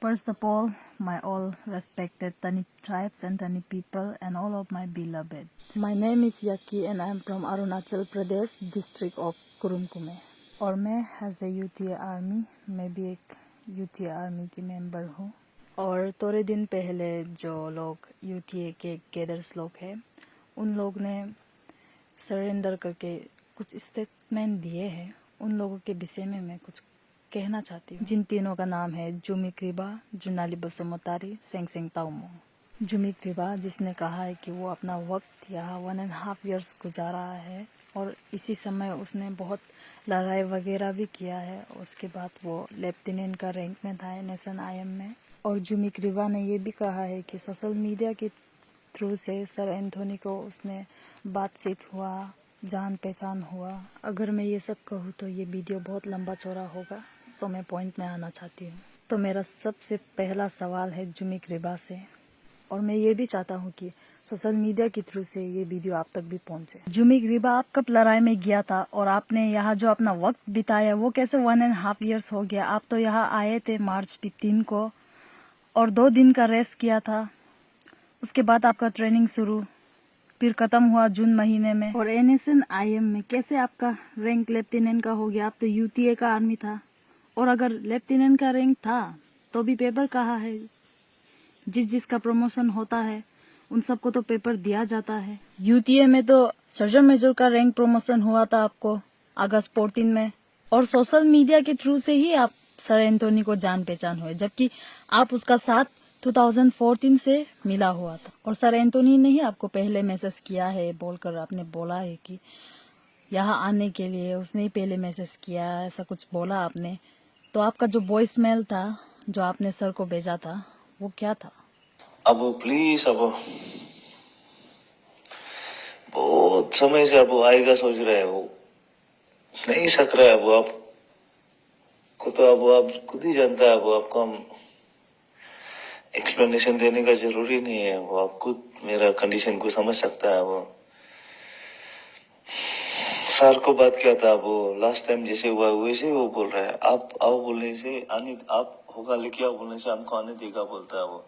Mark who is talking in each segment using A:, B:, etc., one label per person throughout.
A: First of all, my all respected Tani tribes and Tani people and all of my beloved. My name is Yaki and I am from Arunachal Pradesh, district of Kurrum Kume. और मैं as a UTA army, मैं भी एक UTA army की member हूँ। और थोड़े दिन पहले जो लोग यूटीए के कैडर्स लोग हैं, उन लोग ने सरेंडर करके कुछ स्टेटमेंट दिए हैं। उन लोगों के विषय में मैं कुछ कहना चाहती हूँ। जिन तीनों का नाम है जुमी क्रिबा, जुनाली बसुमतारी, सेंगसेंग ताओमो। जुमी क्रिबा जिसने कहा है कि वो अपना वक्त यहाँ 1.5 years गुजारा है और इसी समय उसने बहुत लड़ाई वगैरह भी किया है। उसके बाद वो लेफ्टिनेंट का रैंक में था NSNIM में। और जुमी क्रिबा ने ये भी कहा है कि सोशल मीडिया के थ्रू से सर एंथोनी को उसने बातचीत हुआ, जान पहचान हुआ। अगर मैं ये सब कहूँ तो ये वीडियो बहुत लंबा चौड़ा होगा, सो मैं पॉइंट में आना चाहती हूँ। तो मेरा सबसे पहला सवाल है जुमी क्रिबा से, और मैं ये भी चाहता हूँ कि सोशल मीडिया के थ्रू से ये वीडियो आप तक भी पहुँचे। जुमी क्रिबा, आप कब लड़ाई में गया था और आपने यहाँ जो अपना वक्त बिताया वो कैसे 1.5 years हो गया? आप तो यहाँ आए थे March 15 को और 2 दिन का रेस्ट किया था। उसके बाद आपका ट्रेनिंग शुरू, फिर खत्म हुआ जून महीने में। और NSNIM में कैसे आपका रैंक लेफ्टिनेंट का हो गया? आप तो यूटीए का आर्मी था, और अगर लेफ्टिनेंट का रैंक था तो भी पेपर कहाँ है? जिसका प्रमोशन होता है उन सबको तो पेपर दिया जाता है। यूटीए में तो सर्जन मेजर का रैंक प्रमोशन हुआ था आपको अगस्त 14 में, और सोशल मीडिया के थ्रू से ही आप सर एंथोनी को जान पहचान हुए, जबकि आप उसका साथ 2014 से मिला हुआ था। और सर एंथोनी ने ही आपको पहले मैसेज किया है बोलकर आपने बोला है कि यहाँ आने के लिए उसने ही पहले मैसेज किया, ऐसा कुछ बोला आपने। तो आपका जो वॉइस मेल था जो आपने सर को भेजा था वो क्या था?
B: अब प्लीज, अब बहुत समय से अब आएगा सोच रहे हैं, वो नहीं सक रहा है। वो आपको तो अब आप खुद ही जानता है, वो आपको हम एक्सप्लेनेशन देने का जरूरी नहीं है। वो आप खुद मेरा कंडीशन को समझ सकता है। वो सर को बात किया था, वो लास्ट टाइम जैसे हुआ वैसे वो बोल रहा है। आप आओ बोलने से आने, आप होगा लेके आओ बोलने से हमको आने देगा बोलता है वो।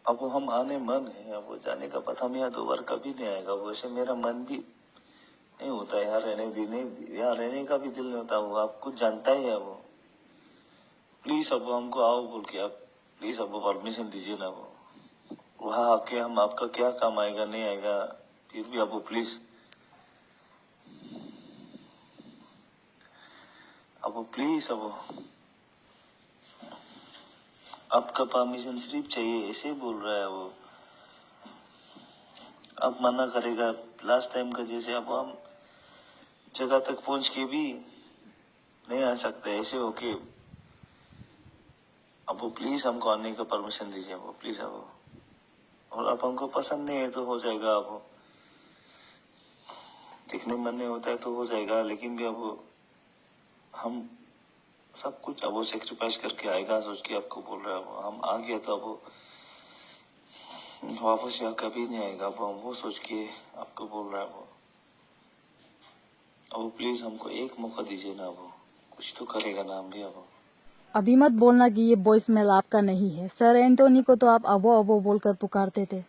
B: अब वो हम आने मन है, अब वो जाने का पता हम यहाँ दोबारा कभी नहीं आएगा। वैसे मेरा मन भी नहीं होता है यहाँ रहने देने, यहाँ रहने का भी दिल नहीं होता। वो आप कुछ जानता ही है। वो प्लीज अब हमको आओ बोल के, आप प्लीज अब परमिशन दीजिए ना। वो वहाँ आके हम आपका क्या काम आएगा नहीं आएगा, फिर भी अब प्लीज, अब प्लीज, अब आपका परमिशन सिर्फ चाहिए, ऐसे बोल रहा है वो। अब मना करेगा लास्ट टाइम का जैसे। अब हम जगह तक पहुंच के भी नहीं आ सकते ऐसे होके। अब वो प्लीज हमको आने का परमिशन दीजिए वो, प्लीज। अब और अब हमको पसंद नहीं है तो हो जाएगा। अब देखने मन नहीं होता है तो हो जाएगा, लेकिन भी अब हम सब कुछ अब वो सेक्रीफाइस करके आएगा सोच के आपको बोल रहा है। वो हम आ गया तो अब वापस यहाँ कभी नहीं आएगा। अब हम वो सोच के आपको बोल रहा है वो। अब प्लीज हमको एक मौका दीजिए ना। वो कुछ तो करेगा ना हम भी। अब
A: अभी मत बोलना कि ये वॉइस मेल आपका नहीं है। सर एंथोनी को तो आप अबो अबो बोलकर पुकारते थे।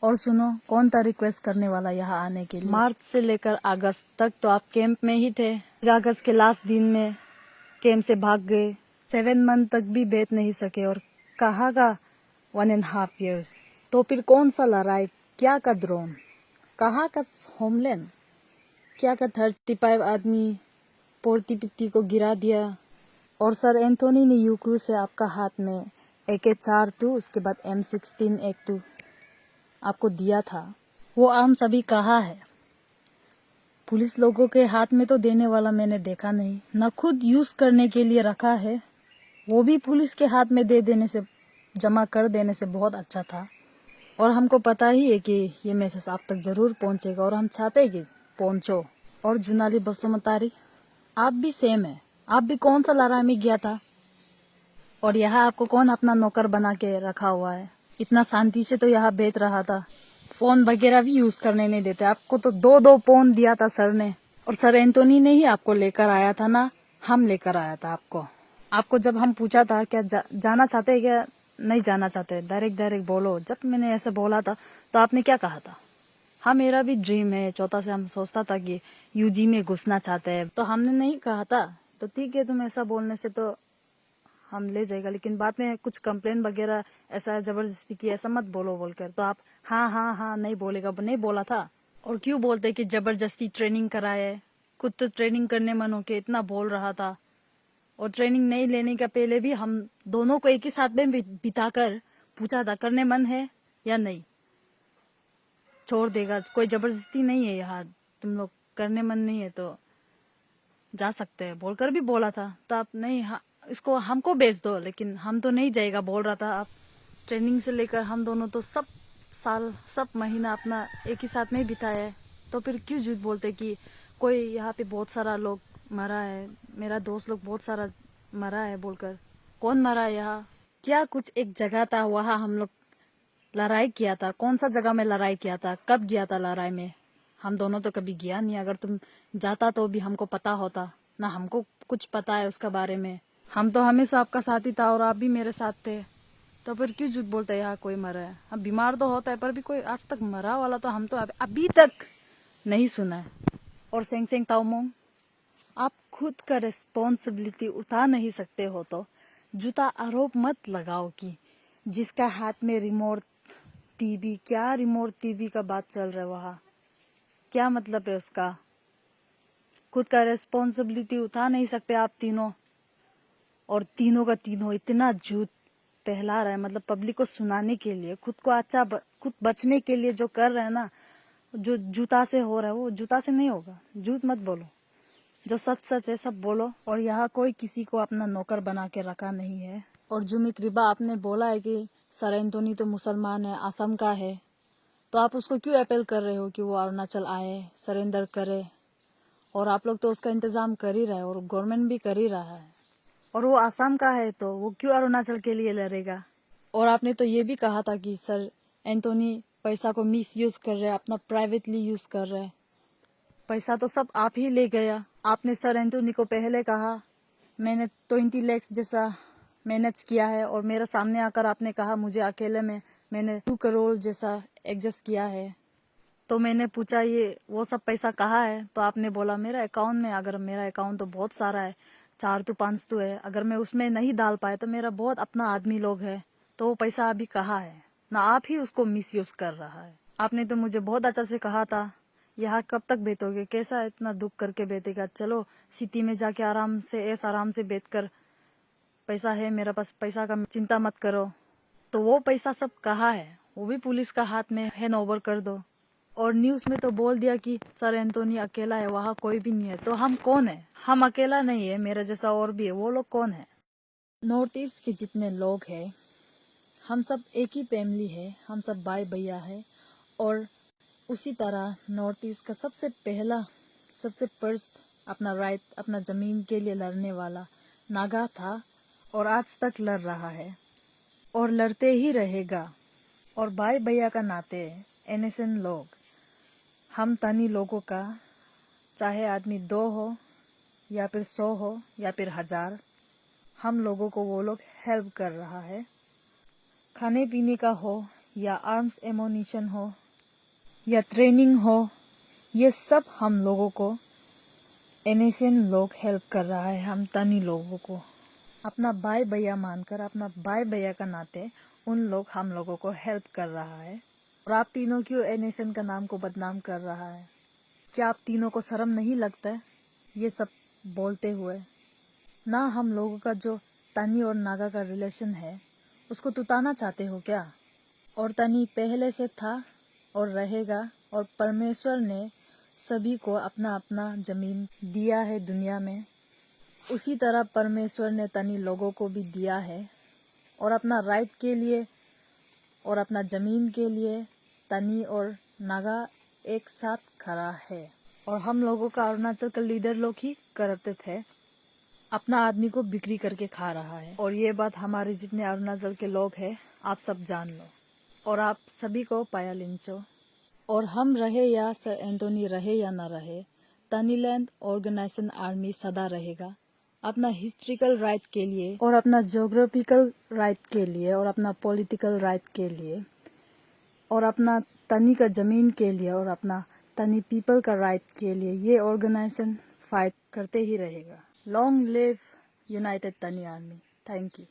A: और सुनो, कौन था रिक्वेस्ट करने वाला यहाँ आने के लिए? मार्च से लेकर अगस्त तक तो आप कैंप में ही थे। फिर अगस्त के लास्ट दिन में कैंप से भाग गए। 7 month तक भी बैठ नहीं सके, और कहाँ का 1.5 years? तो फिर कौन सा लड़ाई? क्या का ड्रोन? कहाँ का होमलैंड? क्या का 35 आदमी 40-50 को गिरा दिया? और सर एंथोनी ने यूक्रू से आपका हाथ में AK-42, उसके बाद M16 A2 आपको दिया था। वो आर्म्स अभी कहाँ है? पुलिस लोगों के हाथ में तो देने वाला मैंने देखा नहीं, न खुद यूज करने के लिए रखा है। वो भी पुलिस के हाथ में दे देने से, जमा कर देने से बहुत अच्छा था। और हमको पता ही है कि ये मैसेज आप तक जरूर पहुंचेगा, और हम चाहते हैं कि पहुंचो। और जुनाली बसुमतारी, आप भी सेम है। आप भी कौन सा लड़ाई में गया था? और यहाँ आपको कौन अपना नौकर बना के रखा हुआ है? इतना शांति से तो यहाँ बैठ रहा था। फोन वगैरह भी यूज करने नहीं देते आपको। तो 2 फोन दिया था सर ने, और सर एंथोनी ने ही आपको लेकर आया था ना, हम लेकर आया था आपको। आपको जब हम पूछा था क्या जाना चाहते हैं क्या नहीं जाना चाहते, डायरेक्ट डायरेक्ट बोलो, जब मैंने ऐसे बोला था तो आपने क्या कहा था? हाँ मेरा भी ड्रीम है, छोटा से हम सोचता था कि यूजी में घुसना चाहते हैं, तो हमने नहीं कहा था तो ठीक है तुम ऐसा बोलने से तो हम ले जाएगा, लेकिन बाद में कुछ कंप्लेन वगैरह ऐसा जबरदस्ती की ऐसा मत बोलो बोलकर, तो आप हाँ हाँ हाँ नहीं बोलेगा, नहीं बोला था। और क्यों बोलते कि जबरदस्ती ट्रेनिंग कराए, खुद तो ट्रेनिंग करने मन होके इतना बोल रहा था, और ट्रेनिंग नहीं लेने का पहले भी हम दोनों को एक ही साथ में बिताकर पूछा था करने मन है या नहीं, छोड़ देगा, कोई जबरदस्ती नहीं है यहाँ, तुम लोग करने मन नहीं है तो जा सकते हैं बोलकर भी बोला था। तो आप नहीं हाँ, इसको हमको बेच दो, लेकिन हम तो नहीं जाएगा बोल रहा था। आप ट्रेनिंग से लेकर हम दोनों तो सब साल सब महीना अपना एक ही साथ में ही बिताया है, तो फिर क्यों झूठ बोलते कि कोई यहाँ पे बहुत सारा लोग मरा है, मेरा दोस्त लोग बहुत सारा मरा है बोलकर। कौन मरा है यहाँ? क्या कुछ एक जगह था वहाँ हम लोग लड़ाई किया था, कौन सा जगह में लड़ाई किया था, कब गया था लड़ाई में? हम दोनों तो कभी गया नहीं, अगर तुम जाता तो भी हमको पता होता ना, हमको कुछ पता है उसका बारे में। हम तो हमेशा आपका साथी था और आप भी मेरे साथ थे, तो फिर क्यों झूठ बोलते हैं यहाँ कोई मरा है? हम बीमार तो होता है पर भी कोई आज तक मरा वाला तो हम तो अभी तक नहीं सुना है। और सेंग सेंग ताओमोंग, आप खुद का रिस्पॉन्सिबिलिटी उठा नहीं सकते हो तो जूता आरोप मत लगाओ कि जिसका हाथ में रिमोट टीवी, क्या रिमोट टीवी का बात चल रहा है वहाँ, क्या मतलब है उसका? खुद का रिस्पॉन्सिबिलिटी उठा नहीं सकते आप तीनों, और तीनों का तीनों इतना झूठ फैला रहा है, मतलब पब्लिक को सुनाने के लिए, खुद को अच्छा खुद बचने के लिए जो कर रहे हैं ना, जो जूता से हो रहा है वो जूता से नहीं होगा। झूठ मत बोलो, जो सच सच है सब बोलो। और यहाँ कोई किसी को अपना नौकर बना के रखा नहीं है। और जुमिक रिबा आपने बोला है कि सर एंटोनी तो मुसलमान है, असम का है, तो आप उसको क्यों अपील कर रहे हो कि वो अरुणाचल आए, सरेंडर करे? और आप लोग तो उसका इंतजाम कर ही रहे हैं और गवर्नमेंट भी कर ही रहा है, और वो आसाम का है तो वो क्यों अरुणाचल के लिए लड़ेगा? और आपने तो ये भी कहा था कि सर एंटोनी पैसा को मिस यूज कर रहे हैं, अपना प्राइवेटली यूज कर रहे हैं। पैसा तो सब आप ही ले गया। आपने सर एंटोनी को पहले कहा मैंने 20 लाख जैसा मैनेज किया है, और मेरे सामने आकर आपने कहा मुझे अकेले में मैंने 2 करोड़ जैसा एडजस्ट किया है। तो मैंने पूछा ये वो सब पैसा कहाँ है, तो आपने बोला मेरा अकाउंट में। अगर मेरा अकाउंट तो बहुत सारा है, 4 तो 5 तो है, अगर मैं उसमें नहीं डाल पाए तो मेरा बहुत अपना आदमी लोग है, तो वो पैसा अभी कहाँ है ना? आप ही उसको मिसयूज कर रहा है। आपने तो मुझे बहुत अच्छा से कहा था यहाँ कब तक बेचोगे, कैसा इतना दुख करके बेचेगा, चलो सिटी में जाके आराम से आराम से बेच कर, पैसा है मेरे पास, पैसा का चिंता मत करो। तो वो पैसा सब कहाँ है? वो भी पुलिस का हाथ में हैंड ओवर कर दो। और न्यूज में तो बोल दिया कि सर एंटोनी अकेला है, वहाँ कोई भी नहीं है, तो हम कौन है? हम अकेला नहीं है, मेरा जैसा और भी है, वो लोग कौन है? नॉर्थ ईस्ट के जितने लोग हैं हम सब एक ही फैमिली है, हम सब भाई भैया है। और उसी तरह नॉर्थ ईस्ट का सबसे पहला सबसे फर्स्ट अपना राइट, अपना जमीन के लिए लड़ने वाला नागा था, और आज तक लड़ रहा है और लड़ते ही रहेगा। और भाई भैया का नाते एनएसएन लोग, हम तनी लोगों का, चाहे आदमी 2 हो या फिर 100 हो या फिर 1000, हम लोगों को वो लोग हेल्प कर रहा है। खाने पीने का हो या आर्म्स एमोनिशन हो या ट्रेनिंग हो, ये सब हम लोगों को एनएसएन लोग हेल्प कर रहा है। हम तनी लोगों को अपना भाई भैया मानकर, अपना भाई भैया का नाते उन लोग हम लोगों को हेल्प कर रहा है। और आप तीनों क्यों एनएसएन का नाम को बदनाम कर रहा है? क्या आप तीनों को शर्म नहीं लगता है ये सब बोलते हुए? ना हम लोगों का जो तनी और नागा का रिलेशन है उसको तुताना चाहते हो क्या? और तनी पहले से था और रहेगा, और परमेश्वर ने सभी को अपना अपना जमीन दिया है दुनिया में, उसी तरह परमेश्वर ने तनी लोगों को भी दिया है। और अपना राइट के लिए और अपना जमीन के लिए तनी और नागा एक साथ खड़ा है। और हम लोगों का अरुणाचल का लीडर लोग ही करते थे, अपना आदमी को बिक्री करके खा रहा है। और ये बात हमारे जितने अरुणाचल के लोग हैं आप सब जान लो, और आप सभी को पाया लिंचो। और हम रहे या सर एंटोनी रहे या ना रहे, तनीलैंड ऑर्गेनाइजेशन आर्मी सदा रहेगा, अपना हिस्ट्रिकल राइट के लिए और अपना ज्योग्राफिकल राइट के लिए और अपना पॉलिटिकल राइट के लिए और अपना तनी का ज़मीन के लिए और अपना तनी पीपल का राइट के लिए ये ऑर्गेनाइजेशन फाइट करते ही रहेगा। लॉन्ग लिव यूनाइटेड तनी आर्मी। Thank you.